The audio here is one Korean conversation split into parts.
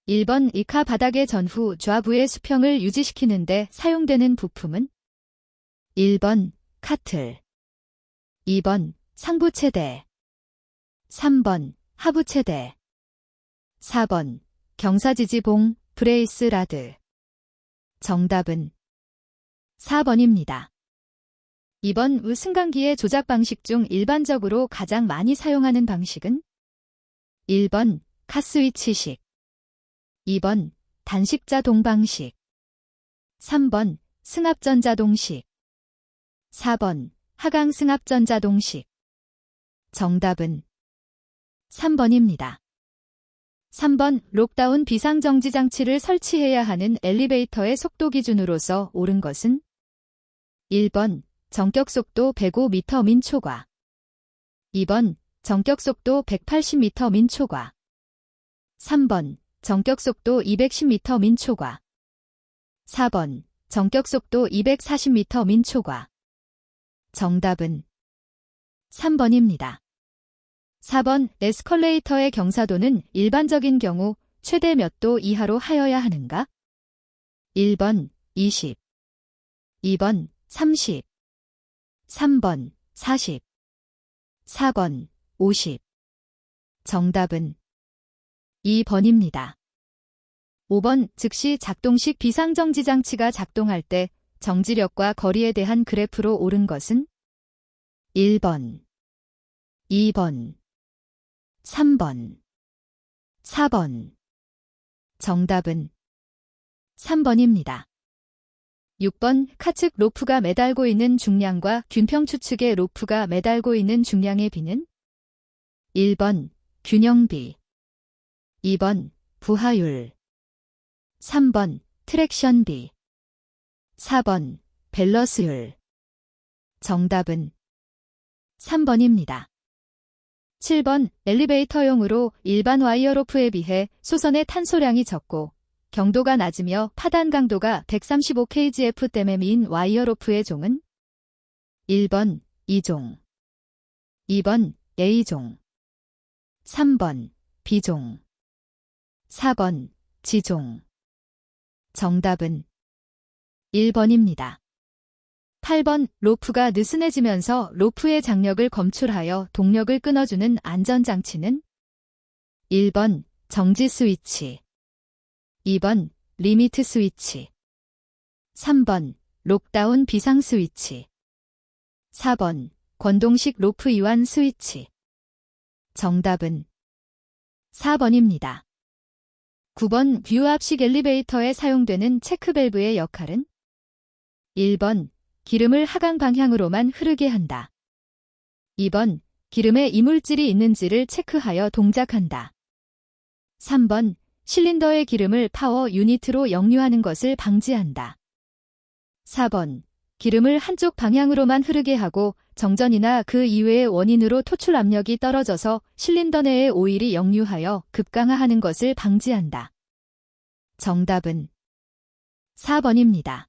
1번 이카 바닥의 전후 좌부의 수평을 유지시키는 데 사용되는 부품은? 1번 카틀, 2번 상부체대, 3번 하부체대, 4번 경사지지봉, 브레이스 라드. 정답은 4번입니다. 2번 승강기의 조작 방식 중 일반적으로 가장 많이 사용하는 방식은? 1번 카스위치식, 2번 단식자동 방식, 3번 승합전자동식, 4번 하강승합전자동식. 정답은 3번입니다. 3번 록다운 비상정지 장치를 설치해야 하는 엘리베이터의 속도 기준으로서 옳은 것은? 1번 전격속도 105m 민 초과, 2번 전격속도 180m 민 초과, 3번 전격속도 210m 민 초과, 4번 전격속도 240m 민 초과. 정답은 3번입니다. 4번 에스컬레이터의 경사도는 일반적인 경우 최대 몇 도 이하로 하여야 하는가? 1번 20, 2번 30, 3번 40, 4번 50. 정답은 2번입니다. 5번 즉시 작동식 비상정지 장치가 작동할 때 정지력과 거리에 대한 그래프로 옳은 것은? 1번, 2번, 3번, 4번. 정답은 3번입니다. 6번 카측 로프가 매달고 있는 중량과 균평 추측의 로프가 매달고 있는 중량의 비는? 1번 균형비, 2번 부하율, 3번 트랙션비, 4번 밸러스율. 정답은 3번입니다. 7번 엘리베이터용으로 일반 와이어 로프에 비해 소선의 탄소량이 적고 경도가 낮으며 파단 강도가 135kgfm인 와이어 로프의 종은? 1번 E종, 2번 A종, 3번 B종, 4번 G종. 정답은 1번입니다. 8번 로프가 느슨해지면서 로프의 장력을 검출하여 동력을 끊어주는 안전장치는? 1번 정지 스위치, 2번 리미트 스위치, 3번 록다운 비상 스위치, 4번 권동식 로프 이완 스위치. 정답은 4번입니다. 9번 뷰압식 엘리베이터에 사용되는 체크밸브의 역할은? 1번 기름을 하강 방향으로만 흐르게 한다. 2번 기름에 이물질이 있는지를 체크하여 동작한다. 3번 실린더의 기름을 파워 유니트로 역류하는 것을 방지한다. 4번 기름을 한쪽 방향으로만 흐르게 하고 정전이나 그 이외의 원인으로 토출 압력이 떨어져서 실린더 내의 오일이 역류하여 급강하하는 것을 방지한다. 정답은 4번입니다.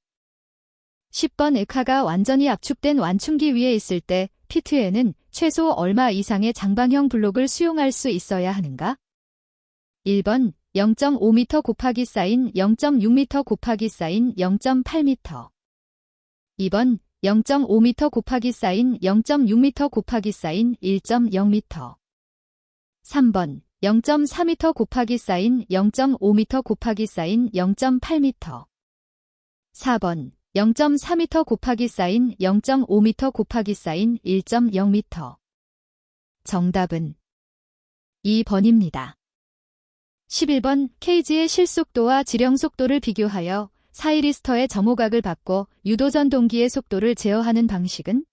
10번 에카가 완전히 압축된 완충기 위에 있을 때 피트에는 최소 얼마 이상의 장방형 블록을 수용할 수 있어야 하는가? 1번 0.5m 곱하기 사인 0.6m 곱하기 사인 0.8m, 2번 0.5m 곱하기 사인 0.6m 곱하기 사인 1.0m, 3번 0.4m 곱하기 사인 0.5m 곱하기 사인 0.8m, 4번 0.4m 곱하기 사인 0.5m 곱하기 사인 1.0m. 정답은 2번입니다. 11번 케이지의 실속도와 지령속도를 비교하여 사이리스터의 점호각을 바꿔 유도전동기의 속도를 제어하는 방식은?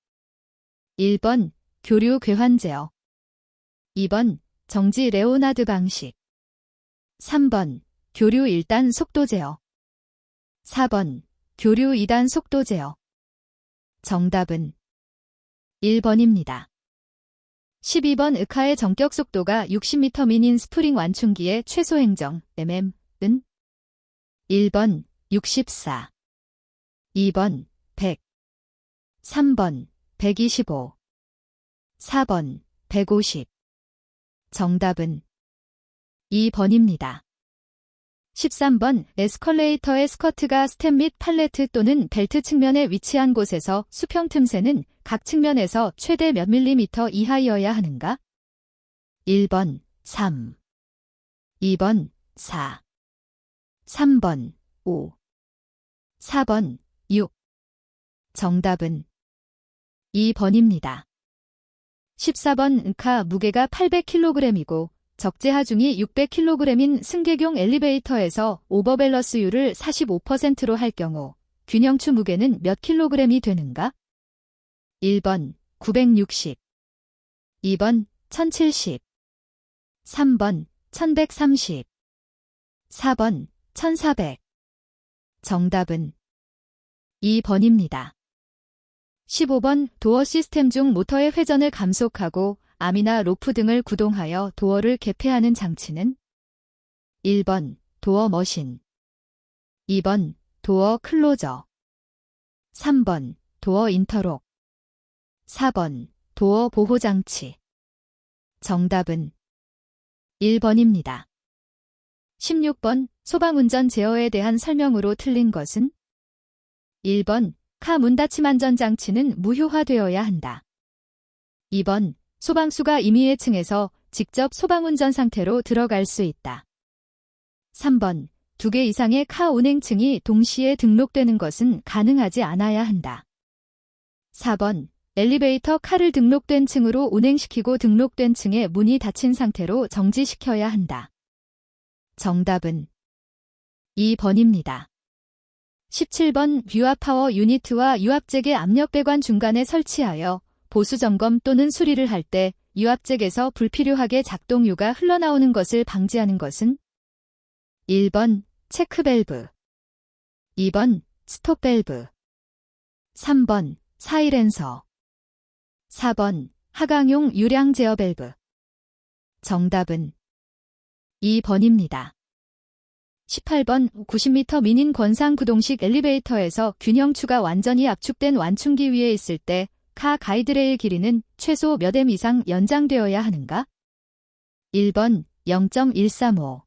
1번 교류 궤환 제어, 2번 정지 레오나드 방식, 3번 교류 1단 속도 제어, 4번 교류 2단 속도 제어. 정답은 1번입니다. 12번 흑하의 전격 속도가 60m 미닌 스프링 완충기의 최소 행정 mm은? 1번 64, 2번 100, 3번 125, 4번 150. 정답은 2번입니다. 13번 에스컬레이터의 스커트가 스텝 및 팔레트 또는 벨트 측면에 위치한 곳에서 수평 틈새는 각 측면에서 최대 몇 밀리미터 이하여야 하는가? 1번 3, 2번 4, 3번 5, 4번 6. 정답은 2번입니다. 14번 카 무게가 800kg이고 적재 하중이 600kg인 승객용 엘리베이터에서 오버밸런스율을 45%로 할 경우 균형추 무게는 몇 kg이 되는가? 1번 960, 2번 1070, 3번 1130, 4번 1400. 정답은 2번입니다. 15번 도어 시스템 중 모터의 회전을 감속하고 암이나 로프 등을 구동하여 도어를 개폐하는 장치는? 1번 도어 머신, 2번 도어 클로저, 3번 도어 인터록, 4번 도어 보호장치. 정답은 1번입니다. 16번 소방운전 제어에 대한 설명으로 틀린 것은? 1번 카 문 닫힘 안전장치는 무효화되어야 한다. 2번 소방수가 임의의 층에서 직접 소방운전 상태로 들어갈 수 있다. 3번 2개 이상의 카 운행층이 동시에 등록되는 것은 가능하지 않아야 한다. 4번 엘리베이터 카를 등록된 층으로 운행시키고 등록된 층의 문이 닫힌 상태로 정지시켜야 한다. 정답은 2번입니다. 17번 유압 파워 유니트와 유압잭의 압력배관 중간에 설치하여 보수점검 또는 수리를 할 때 유압잭에서 불필요하게 작동유가 흘러나오는 것을 방지하는 것은? 1번 체크밸브, 2번 스톱밸브, 3번 사이렌서, 4번 하강용 유량 제어 밸브. 정답은 2번입니다. 18번 90m 미닌 권상 구동식 엘리베이터에서 균형추가 완전히 압축된 완충기 위에 있을 때 카 가이드레일 길이는 최소 몇 m 이상 연장되어야 하는가? 1번 0.135,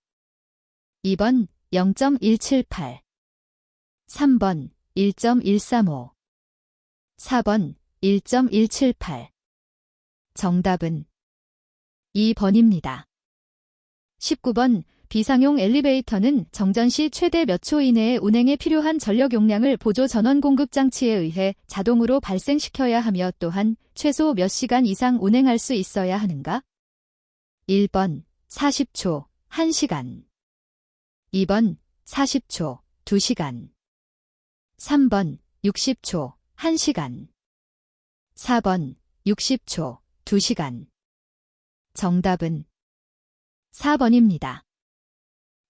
2번 0.178, 3번 1.135, 4번 1.178. 정답은 2번입니다. 19번 비상용 엘리베이터는 정전 시 최대 몇 초 이내에 운행에 필요한 전력 용량을 보조 전원 공급 장치에 의해 자동으로 발생시켜야 하며 또한 최소 몇 시간 이상 운행할 수 있어야 하는가? 1번 40초, 1시간, 2번 40초, 2시간, 3번 60초, 1시간, 4번 60초, 2시간. 정답은 4번입니다.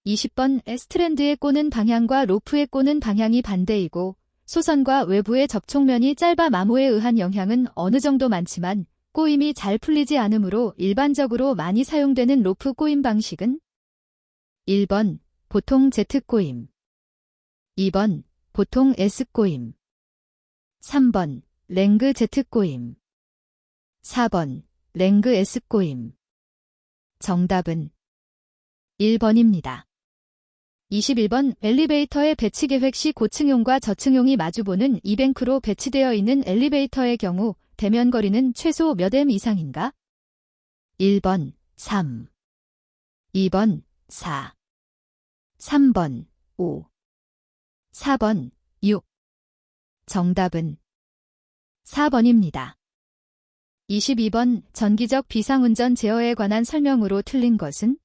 20번 S트랜드의 꼬는 방향과 로프의 꼬는 방향이 반대이고 소선과 외부의 접촉면이 짧아 마모에 의한 영향은 어느 정도 많지만 꼬임이 잘 풀리지 않으므로 일반적으로 많이 사용되는 로프 꼬임 방식은? 1번 보통 Z 꼬임, 2번 보통 S 꼬임, 3번 랭그 Z 꼬임, 4번 랭그 S 꼬임. 정답은 1번입니다. 21번 엘리베이터의 배치 계획 시 고층용과 저층용이 마주보는 이뱅크로 배치되어 있는 엘리베이터의 경우 대면 거리는 최소 몇 m 이상인가? 1번 3, 2번 4, 3번 5, 4번 6. 정답은 4번입니다. 22번 전기적 비상운전 제어에 관한 설명으로 틀린 것은?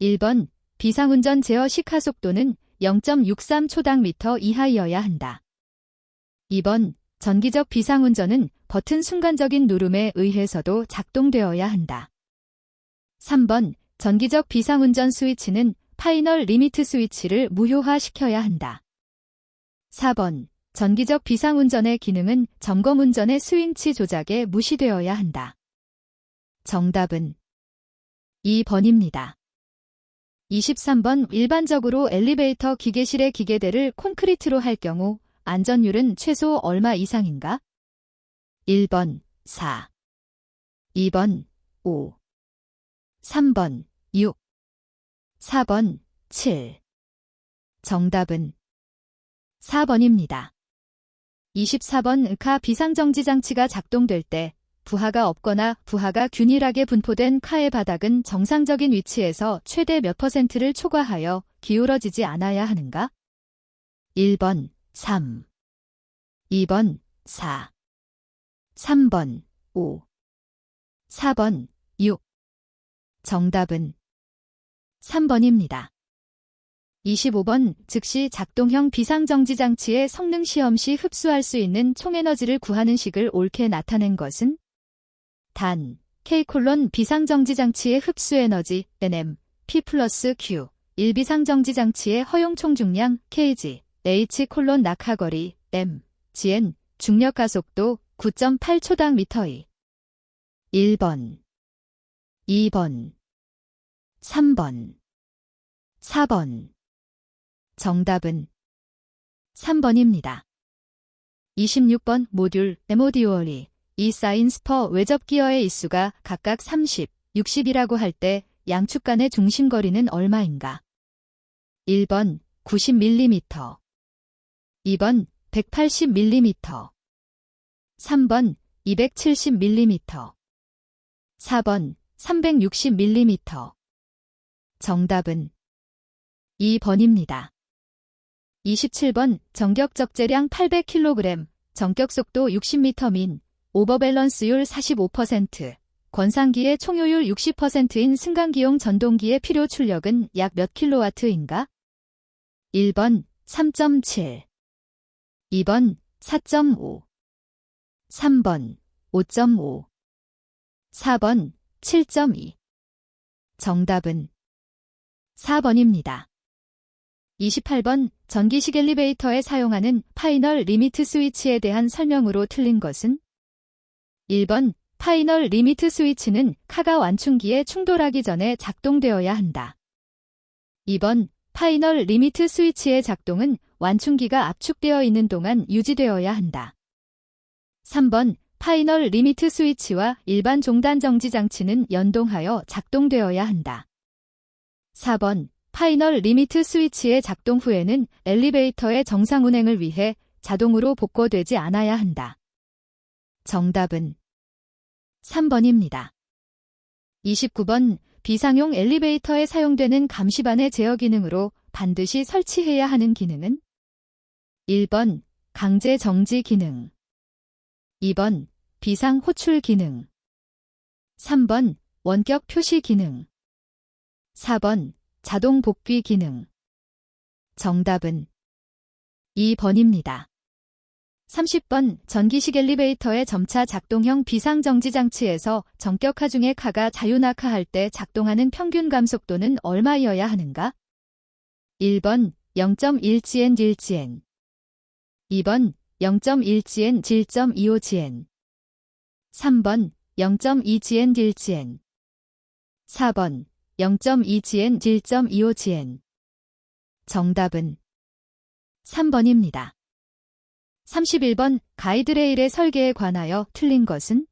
1번 비상운전 제어 시 가속도는 0.63초당 미터 이하여야 한다. 2번 전기적 비상운전은 버튼 순간적인 누름에 의해서도 작동되어야 한다. 3번 전기적 비상운전 스위치는 파이널 리미트 스위치를 무효화시켜야 한다. 4번 전기적 비상운전의 기능은 점검운전의 스윙치 조작에 무시되어야 한다. 정답은 2번입니다. 23번 일반적으로 엘리베이터 기계실의 기계대를 콘크리트로 할 경우 안전율은 최소 얼마 이상인가? 1번 4, 2번 5, 3번 6, 4번 7. 정답은 4번입니다. 24번 카 비상정지 장치가 작동될 때 부하가 없거나 부하가 균일하게 분포된 카의 바닥은 정상적인 위치에서 최대 몇 %를 초과하여 기울어지지 않아야 하는가? 1번 3, 2번 4, 3번 5, 4번 6. 정답은 3번입니다. 25번 즉시 작동형 비상정지 장치의 성능 시험 시 흡수할 수 있는 총에너지를 구하는 식을 옳게 나타낸 것은 단 K 비상정지 장치의 흡수 에너지 NM P 플러스 Q 1 비상정지 장치의 허용 총중량 kg H 낙하거리 M GN 중력 가속도 9.8초당 미터이 1번 2번 3번 4번. 정답은 3번입니다. 26번 모듈 메모듀얼이 이 사인스 퍼 외접 기어의 일수가 각각 30, 60이라고 할 때 양축 간의 중심거리는 얼마인가? 1번 90mm 2번 180mm 3번 270mm 4번 360mm. 정답은 2번입니다. 27번 전격 적재량 800kg, 전격 속도 60m 민, 오버밸런스율 45%, 권상기의 총효율 60%인 승강기용 전동기의 필요 출력은 약 몇 킬로와트인가? 1번 3.7, 2번 4.5, 3번 5.5, 4번 7.2. 정답은 4번입니다. 28번 전기식 엘리베이터에 사용하는 파이널 리미트 스위치에 대한 설명으로 틀린 것은 1번 파이널 리미트 스위치는 카가 완충기에 충돌하기 전에 작동되어야 한다. 2번 파이널 리미트 스위치의 작동은 완충기가 압축되어 있는 동안 유지되어야 한다. 3번 파이널 리미트 스위치와 일반 종단 정지 장치는 연동하여 작동되어야 한다. 4번 파이널 리미트 스위치의 작동 후에는 엘리베이터의 정상 운행을 위해 자동으로 복구되지 않아야 한다. 정답은 3번입니다. 29번 비상용 엘리베이터에 사용되는 감시반의 제어 기능으로 반드시 설치해야 하는 기능은 1번 강제 정지 기능 2번 비상 호출 기능 3번 원격 표시 기능 4번 자동 복귀 기능. 정답은 2번입니다. 30번 전기식 엘리베이터의 점차 작동형 비상정지 장치에서 전격 하중의 카가 자유낙하할 때 작동하는 평균 감속도는 얼마여야 하는가? 1번 0.1gn 1gn 2번 0.1gn 1.25gn 3번 0.2gn 1gn 4번 0.2gn 1.25gn. 정답은 3번입니다. 31번 가이드레일의 설계에 관하여 틀린 것은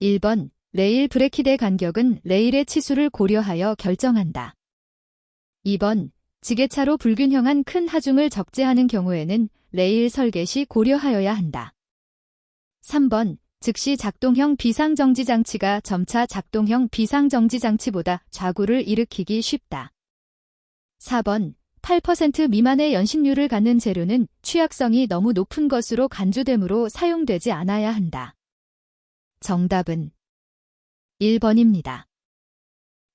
1번 레일 브레키대 간격은 레일의 치수를 고려하여 결정한다. 2번 지게차로 불균형한 큰 하중을 적재하는 경우에는 레일 설계 시 고려하여야 한다. 3번 즉시 작동형 비상정지 장치가 점차 작동형 비상정지 장치보다 좌구를 일으키기 쉽다. 4번 8% 미만의 연식률을 갖는 재료는 취약성이 너무 높은 것으로 간주되므로 사용되지 않아야 한다. 정답은 1번입니다.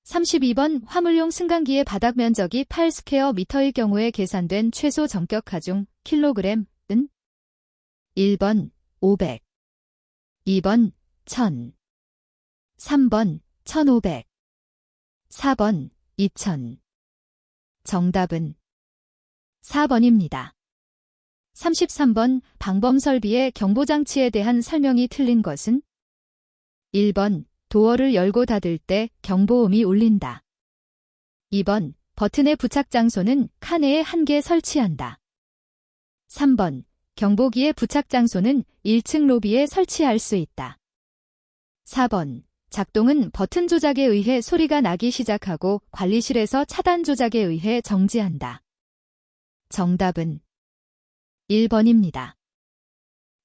32번 화물용 승강기의 바닥 면적이 8스퀘어미터일 경우에 계산된 최소 전격 하중 킬로그램은 1번 500, 2번 1000, 3번 1500, 4번 2000. 정답은 4번입니다. 33번 방범 설비의 경보장치에 대한 설명이 틀린 것은 1번 도어를 열고 닫을 때 경보음이 울린다. 2번 버튼의 부착 장소는 칸에 한 개 설치한다. 3번 경보기의 부착 장소는 1층 로비에 설치할 수 있다. 4번 작동은 버튼 조작에 의해 소리가 나기 시작하고 관리실에서 차단 조작에 의해 정지한다. 정답은 1번입니다.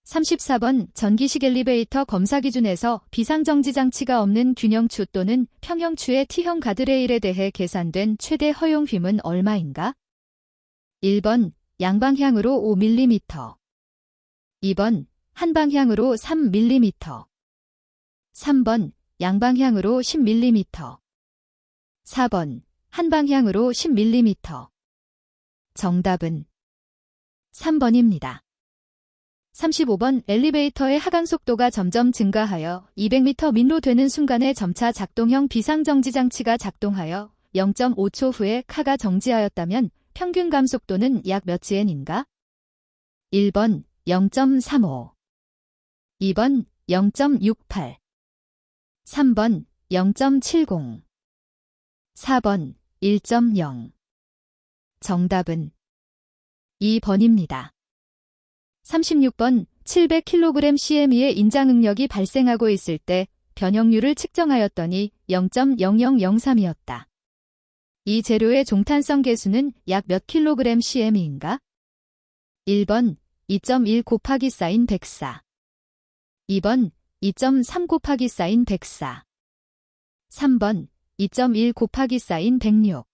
34번 전기식 엘리베이터 검사 기준에서 비상정지 장치가 없는 균형추 또는 평형추의 T형 가드레일에 대해 계산된 최대 허용 휘은 얼마인가? 1번 양방향으로 5mm, 2번 한방향으로 3mm, 3번 양방향으로 10mm, 4번 한방향으로 10mm. 정답은 3번입니다. 35번 엘리베이터의 하강 속도가 점점 증가하여 200m 민로 되는 순간에 점차 작동형 비상정지 장치가 작동하여 0.5초 후에 카가 정지하였다면 평균 감속도는 약 몇 gn인가? 1번 0.35, 2번 0.68, 3번 0.70, 4번 1.0. 정답은 2번입니다. 36번 700kg CM의 인장응력이 발생하고 있을 때 변형률을 측정하였더니 0.0003이었다. 이 재료의 종탄성 계수는 약 몇 kg CM인가? 1번 2.1 곱하기 사인 104, 2번 2.3 곱하기 사인 104, 3번 2.1 곱하기 사인 106,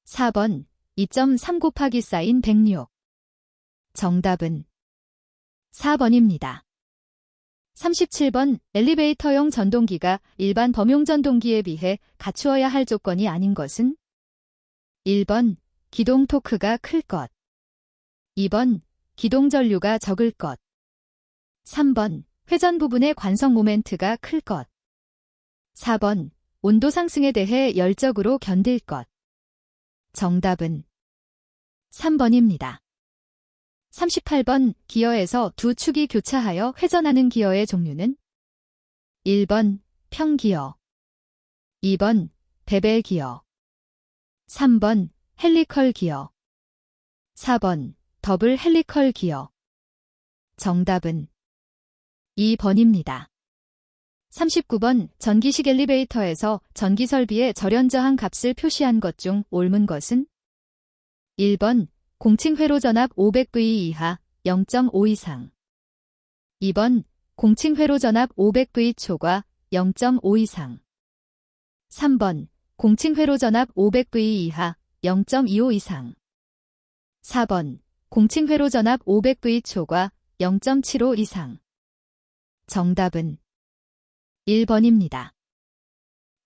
4번 2.3 곱하기 사인 106. 정답은 4번입니다. 37번 엘리베이터용 전동기가 일반 범용 전동기에 비해 갖추어야 할 조건이 아닌 것은? 1번 기동 토크가 클 것, 2번 기동 전류가 적을 것, 3번 회전 부분의 관성 모멘트가 클 것, 4번 온도 상승에 대해 열적으로 견딜 것. 정답은 3번입니다. 38번 기어에서 두 축이 교차하여 회전하는 기어의 종류는? 1번 평기어, 2번 베벨 기어, 3번 헬리컬 기어, 4번 더블 헬리컬 기어. 정답은 2번입니다. 39번 전기식 엘리베이터에서 전기 설비의 절연저항 값을 표시한 것 중 옳은 것은? 1번 공칭 회로 전압 500V 이하 0.5 이상, 2번 공칭 회로 전압 500V 초과 0.5 이상, 3번 공칭 회로 전압 500V 이하 0.25 이상, 4번 공칭 회로 전압 500V 초과 0.75 이상. 정답은 1번입니다.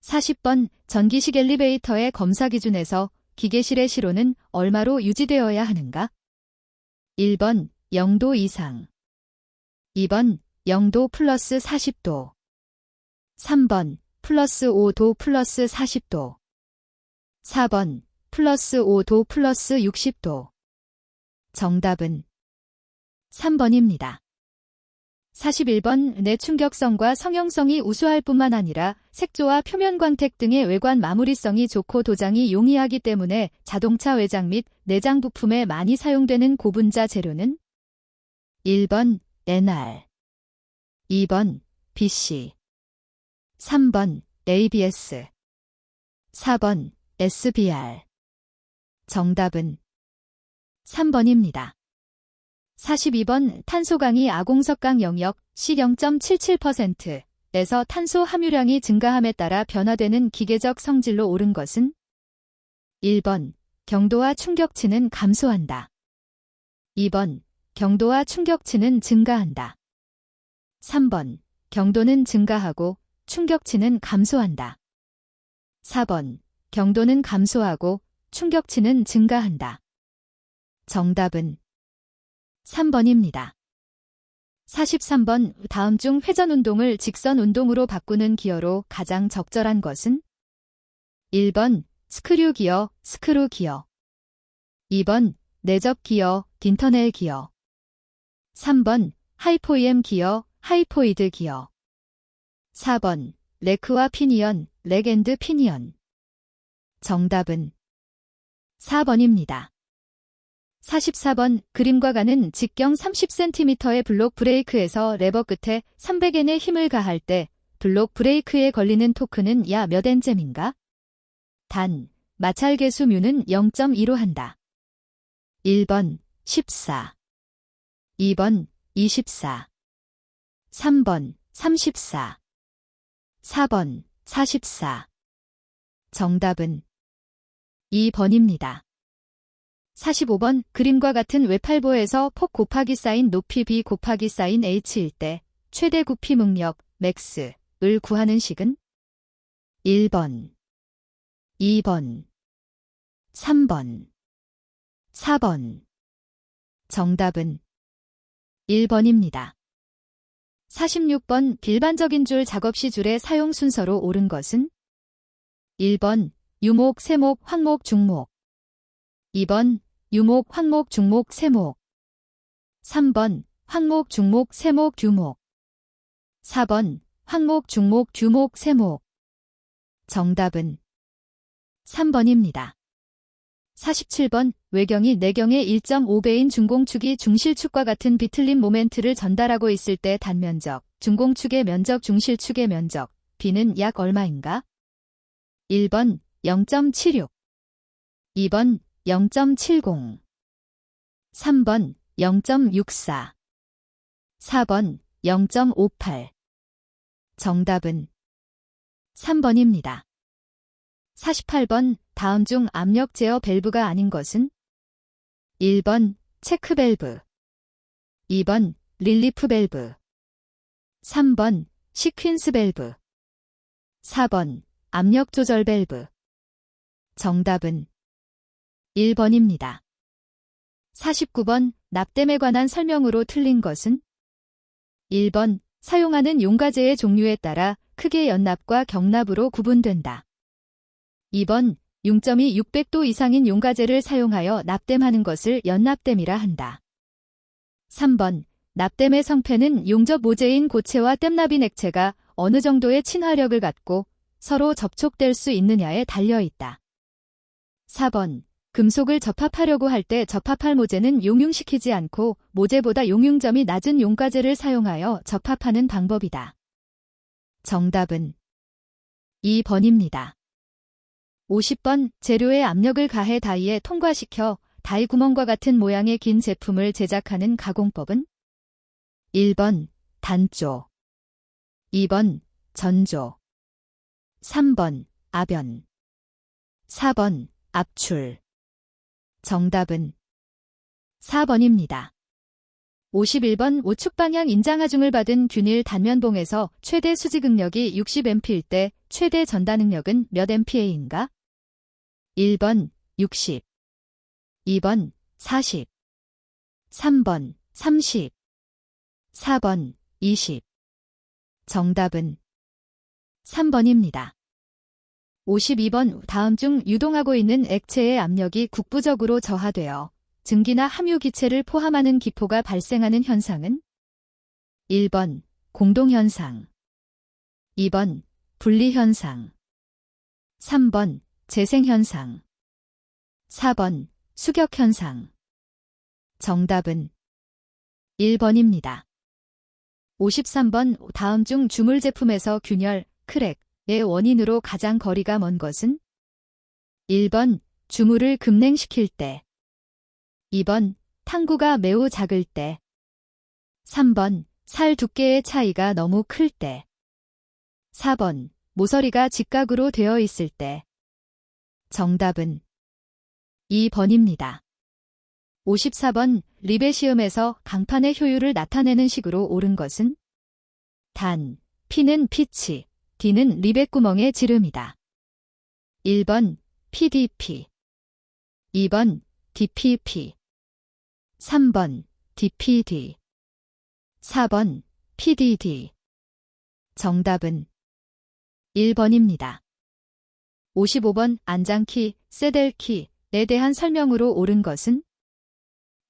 40번 전기식 엘리베이터의 검사 기준에서 기계실의 시로는 얼마로 유지되어야 하는가? 1번 0도 이상, 2번 0도 플러스 40도, 3번 플러스 5도 플러스 40도, 4번 플러스 5도 플러스 60도. 정답은 3번입니다. 41번 내충격성과 성형성이 우수할 뿐만 아니라 색조와 표면 광택 등의 외관 마무리성이 좋고 도장이 용이하기 때문에 자동차 외장 및 내장 부품에 많이 사용되는 고분자 재료는? 1번 NR, 2번 BC, 3번 ABS, 4번 SBR. 정답은 3번입니다. 42번 탄소 강의 아공석강 영역 C0.77%에서 탄소 함유량이 증가함에 따라 변화되는 기계적 성질로 옳은 것은? 1번 경도와 충격치는 감소한다. 2번 경도와 충격치는 증가한다. 3번 경도는 증가하고 충격치는 감소한다. 4번 경도는 감소하고 충격치는 증가한다. 정답은 3번입니다. 43번 다음 중 회전 운동을 직선 운동으로 바꾸는 기어로 가장 적절한 것은? 1번 스크류 기어, 스크루 기어, 2번 내접 기어, 딘터넬 기어, 3번 하이포이엠 기어, 하이포이드 기어, 4번 레크와 피니언, 렉앤드 피니언. 정답은 4번입니다. 44번 그림과 가는 직경 30cm의 블록 브레이크에서 레버 끝에 300N의 힘을 가할 때 블록 브레이크에 걸리는 토크는 야 몇 N잼인가? 단, 마찰 계수 뮤는 0.2로 한다. 1번 14, 2번 24, 3번 34, 4번 44. 정답은 2번입니다. 45번 그림과 같은 외팔보에서 폭 곱하기 사인 높이 b 곱하기 사인 h일 때 최대 구피 능력 max을 구하는 식은 1번, 2번, 3번, 4번. 정답은 1번입니다. 46번 일반적인 줄 작업 시 줄의 사용 순서로 옳은 것은 1번 유목, 세목, 황목, 중목 2번 유목, 황목, 중목, 세목 3번 황목, 중목, 세목, 규목 4번 황목, 중목, 규목, 세목. 정답은 3번입니다. 47번 외경이 내경의 1.5배인 중공축이 중실축과 같은 비틀림 모멘트를 전달하고 있을 때 단면적, 중공축의 면적, 중실축의 면적, b는 약 얼마인가? 1번 0.76, 2번 0.70, 3번 0.64, 4번 0.58. 정답은 3번입니다. 48번 다음 중 압력 제어 밸브가 아닌 것은 1번 체크 밸브, 2번 릴리프 밸브, 3번 시퀀스 밸브, 4번 압력 조절 밸브. 정답은 1번입니다. 49번 납땜에 관한 설명으로 틀린 것은 1번 사용하는 용가제의 종류에 따라 크게 연납과 경납으로 구분된다. 2번 융점이 600도 이상인 용가제를 사용하여 납땜하는 것을 연납땜이라 한다. 3번 납땜의 성패는 용접 모재인 고체와 땜납인 액체가 어느 정도의 친화력을 갖고 서로 접촉될 수 있느냐에 달려있다. 4번 금속을 접합하려고 할 때 접합할 모재는 용융시키지 않고 모재보다 용융점이 낮은 용가제를 사용하여 접합하는 방법이다. 정답은 2번입니다. 50번 재료에 압력을 가해 다이에 통과시켜 다이 구멍과 같은 모양의 긴 제품을 제작하는 가공법은 1번 단조, 2번 전조, 3번 압연, 4번 압출. 정답은 4번입니다. 51번 우측방향 인장하중을 받은 균일 단면봉에서 최대 수지 극력이 60A일 때 최대 전다 능력은 몇 A인가? 1번 60, 2번 40, 3번 30, 4번 20. 정답은 3번입니다. 52번 다음 중 유동하고 있는 액체의 압력이 국부적으로 저하되어 증기나 함유 기체를 포함하는 기포가 발생하는 현상은 1번 공동현상, 2번 분리현상, 3번 재생현상, 4번 수격현상. 정답은 1번입니다. 53번 다음 중 주물 제품에서 균열, 크랙의 원인으로 가장 거리가 먼 것은 1번 주물을 급냉시킬 때, 2번 탕구가 매우 작을 때, 3번 살 두께의 차이가 너무 클 때, 4번 모서리가 직각으로 되어 있을 때. 정답은 2번입니다. 54번 리베시움에서 강판의 효율을 나타내는 식으로 옳은 것은 단, P는 피치, D는 리벳 구멍의 지름이다. 1번 PDP, 2번 DPP, 3번 DPD, 4번 PDD. 정답은 1번입니다. 55번 안장키, 세델키에 대한 설명으로 옳은 것은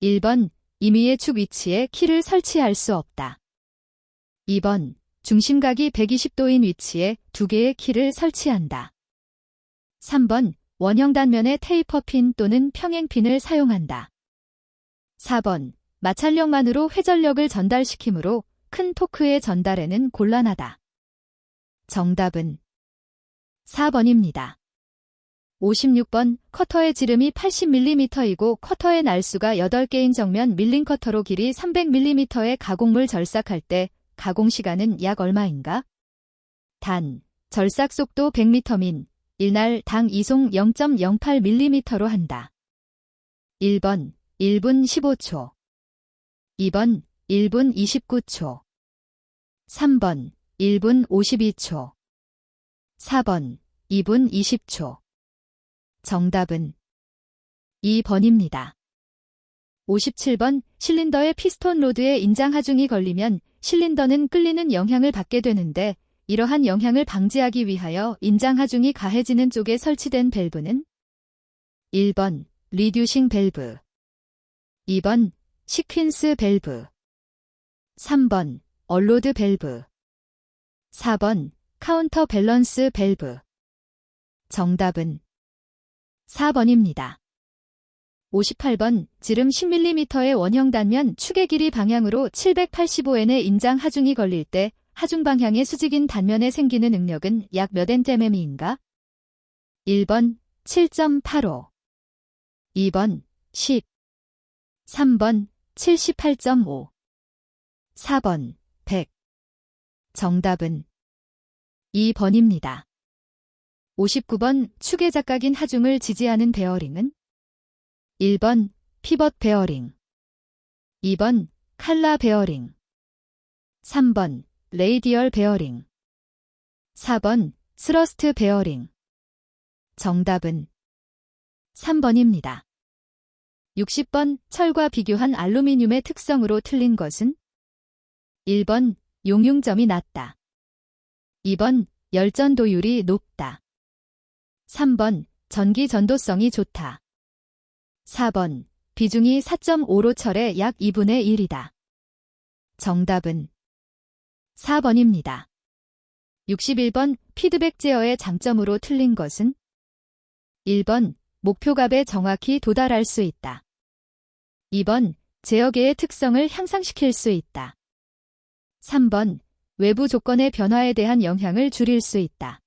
1번 임의의 축 위치에 키를 설치할 수 없다. 2번 중심각이 120도인 위치에 두 개의 키를 설치한다. 3번 원형 단면에 테이퍼핀 또는 평행핀을 사용한다. 4번 마찰력만으로 회전력을 전달시키므로 큰 토크의 전달에는 곤란하다. 정답은 4번입니다. 56번 커터의 지름이 80mm이고 커터의 날수가 8개인 정면 밀링 커터로 길이 300mm의 가공물 절삭할 때 가공 시간은 약 얼마인가? 단, 절삭 속도 100m민 1날 당 이송 0.08mm로 한다. 1번 1분 15초 2번 1분 29초 3번 1분 52초 4번 2분 20초 정답은 2번입니다. 57번 실린더의 피스톤 로드에 인장 하중이 걸리면 실린더는 끌리는 영향을 받게 되는데 이러한 영향을 방지하기 위하여 인장 하중이 가해지는 쪽에 설치된 밸브는 1번 리듀싱 밸브 2번 시퀸스 밸브 3번 얼로드 밸브 4번 카운터 밸런스 밸브 정답은 4번입니다. 58번 지름 10mm의 원형 단면 축의 길이 방향으로 785N의 인장 하중이 걸릴 때 하중 방향의 수직인 단면에 생기는 응력은 약 몇 Nmm인가? 1번 7.85 2번 10 3번 78.5 4번 100 정답은 2번입니다. 59번 축의 작각인 하중을 지지하는 베어링은 1번 피벗 베어링 2번 칼라 베어링 3번 레이디얼 베어링 4번 스러스트 베어링 정답은 3번입니다. 60번 철과 비교한 알루미늄의 특성으로 틀린 것은 1번 용융점이 낮다 2번 열전도율이 높다 3번 전기 전도성이 좋다 4번 비중이 4.5로 철의 약 2분의 1이다. 정답은 4번입니다. 61번 피드백 제어의 장점으로 틀린 것은 1번 목표값에 정확히 도달할 수 있다. 2번 제어계의 특성을 향상시킬 수 있다. 3번 외부 조건의 변화에 대한 영향을 줄일 수 있다.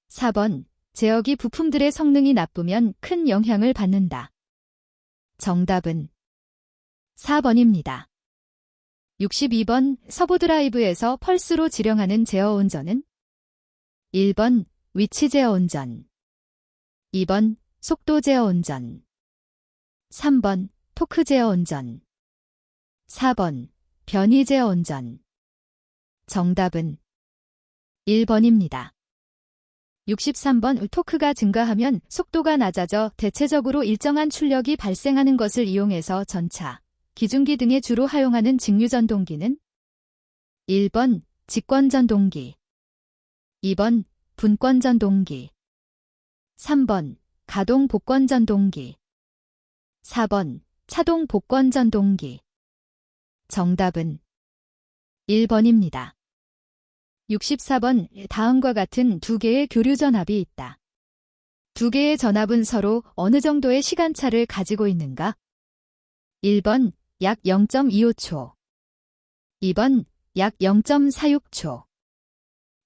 4번 제어기 부품들의 성능이 나쁘면 큰 영향을 받는다. 정답은 4번입니다. 62번 서보 드라이브에서 펄스로 지령하는 제어 운전은 1번 위치 제어 운전 2번 속도 제어 운전 3번 토크 제어 운전 4번 변이 제어 운전 정답은 1번입니다. 63번 토크가 증가하면 속도가 낮아져 대체적으로 일정한 출력이 발생하는 것을 이용해서 전차, 기중기 등에 주로 사용하는 직류전동기는 1번 직권전동기 2번 분권전동기 3번 가동 복권전동기 4번 차동 복권전동기 정답은 1번입니다. 64번 다음과 같은 두 개의 교류 전압이 있다. 두 개의 전압은 서로 어느 정도의 시간차를 가지고 있는가? 1번 약 0.25초 2번 약 0.46초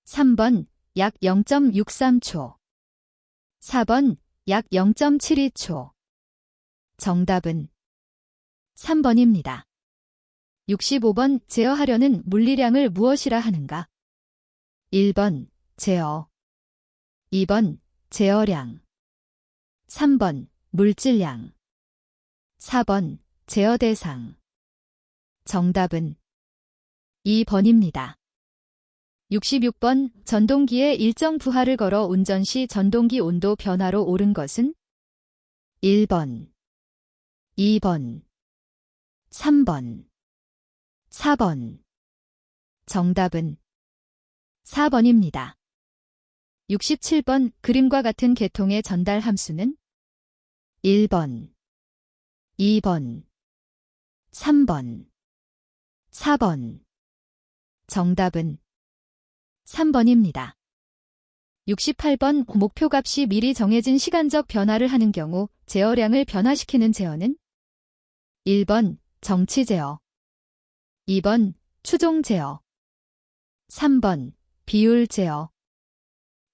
3번 약 0.63초 4번 약 0.72초 정답은 3번입니다. 65번 제어하려는 물리량을 무엇이라 하는가? 1번 제어 2번 제어량 3번 물질량 4번 제어 대상 정답은 2번입니다. 66번 전동기에 일정 부하를 걸어 운전 시 전동기 온도 변화로 오른 것은 1번 2번 3번 4번 정답은 4번입니다. 67번 그림과 같은 계통의 전달 함수는 1번 2번 3번 4번 정답은 3번입니다. 68번 목표값이 미리 정해진 시간적 변화를 하는 경우 제어량을 변화시키는 제어는 1번 정치 제어 2번 추종 제어 3번 비율 제어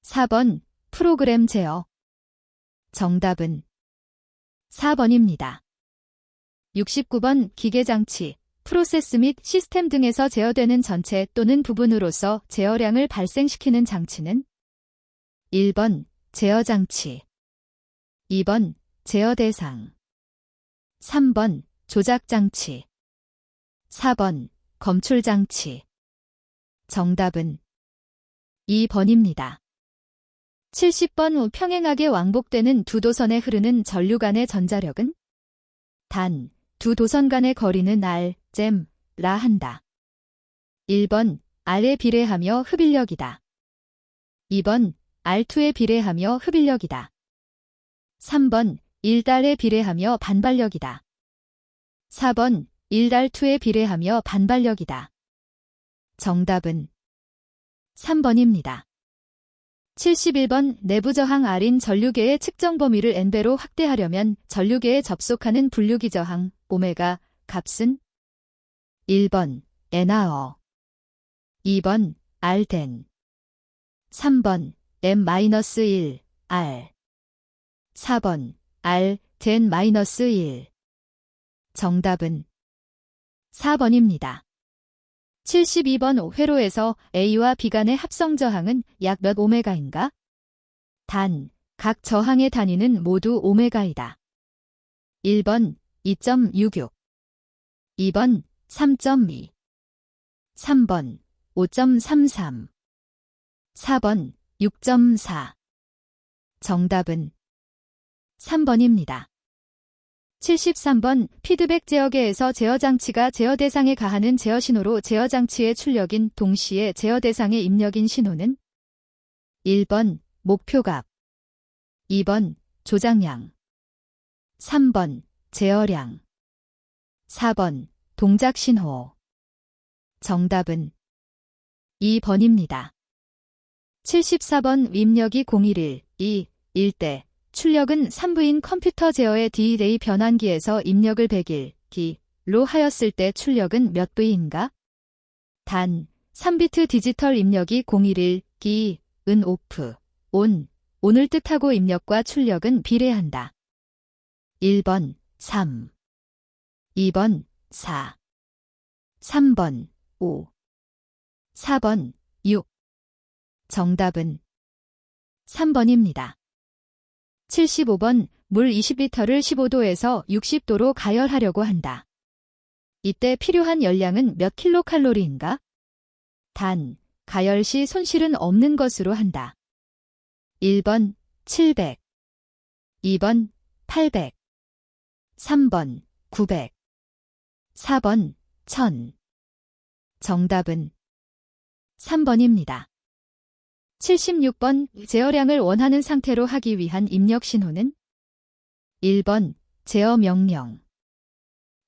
4번 프로그램 제어 정답은 4번입니다. 69번 기계장치, 프로세스 및 시스템 등에서 제어되는 전체 또는 부분으로서 제어량을 발생시키는 장치는 1번 제어장치, 2번 제어대상, 3번 조작장치, 4번 검출장치. 정답은 2번입니다. 70번 평행하게 왕복되는 두 도선에 흐르는 전류 간의 전자력은 단, 두 도선 간의 거리는 R, 잼, 라 한다. 1번 R에 비례하며 흡인력이다. 2번 R2에 비례하며 흡인력이다. 3번 1달에 비례하며 반발력이다. 4번 1달2에 비례하며 반발력이다. 정답은 3번입니다. 71번 내부 저항 R인 전류계의 측정 범위를 N배로 확대하려면 전류계에 접속하는 분류기 저항 오메가 값은 1번 Nr, 2번 Rden, 3번 M-1 R, 4번 Rden-1. 정답은 4번입니다. 72번 회로에서 A와 B 간의 합성 저항은 약 몇 오메가인가? 단, 각 저항의 단위는 모두 오메가이다. 1번 2.66, 2번 3.2, 3번 5.33, 4번 6.4. 정답은 3번입니다. 73번 피드백 제어계에서 제어장치가 제어 대상에 가하는 제어 신호로 제어 장치의 출력인 동시에 제어 대상의 입력인 신호는 1번 목표값, 2번 조작량, 3번 제어량, 4번 동작 신호. 정답은 2번입니다. 74번 입력이 011, 1 때 출력은 3부인 컴퓨터 제어의 D-Day 변환기에서 입력을 101, D로 하였을 때 출력은 몇 부인가? 단, 3비트 디지털 입력이 011, 은 오프, 온을 뜻하고 입력과 출력은 비례한다. 1번 3, 2번 4, 3번 5, 4번 6. 정답은 3번입니다. 75번 물 20리터를 15도에서 60도로 가열하려고 한다. 이때 필요한 열량은 몇 킬로칼로리인가? 단, 가열 시 손실은 없는 것으로 한다. 1번 700, 2번 800, 3번 900, 4번 1000. 정답은 3번입니다. 76번 제어량을 원하는 상태로 하기 위한 입력 신호는 1번 제어 명령,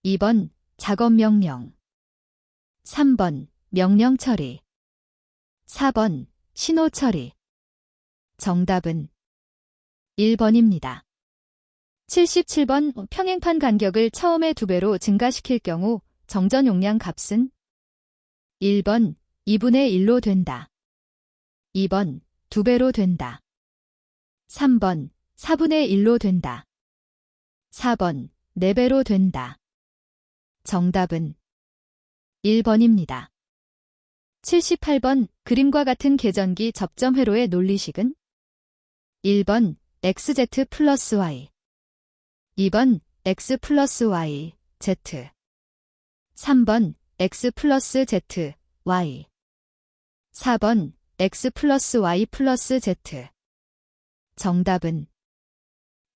2번 작업 명령, 3번 명령 처리, 4번 신호 처리. 정답은 1번입니다. 77번 평행판 간격을 처음에 2배로 증가시킬 경우 정전 용량 값은 1번 2분의 1로 된다. 2번 2배로 된다. 3번 4분의 1로 된다. 4번 4배로 된다. 정답은 1번입니다. 78번 그림과 같은 계전기 접점 회로의 논리식은 1번 XZ 플러스 Y, 2번 X 플러스 Y, Z, 3번 X 플러스 Z, Y, 4번 X 플러스 Y 플러스 Z. 정답은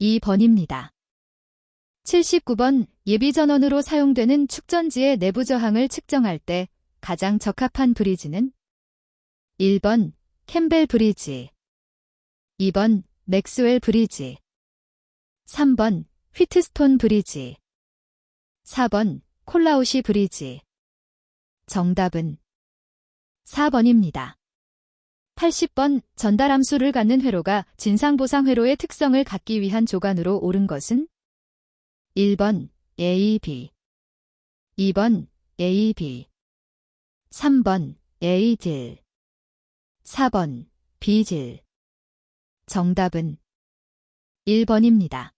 2번입니다. 79번 예비전원으로 사용되는 축전지의 내부 저항을 측정할 때 가장 적합한 브리지는 1번 캠벨 브리지, 2번 맥스웰 브리지, 3번 휘트스톤 브리지, 4번 콜라우시 브리지. 정답은 4번입니다. 80번 전달함수를 갖는 회로가 진상보상 회로의 특성을 갖기 위한 조간으로 옳은 것은 1번 AB, 2번 AB, 3번 A질, 4번 B질. 정답은 1번입니다.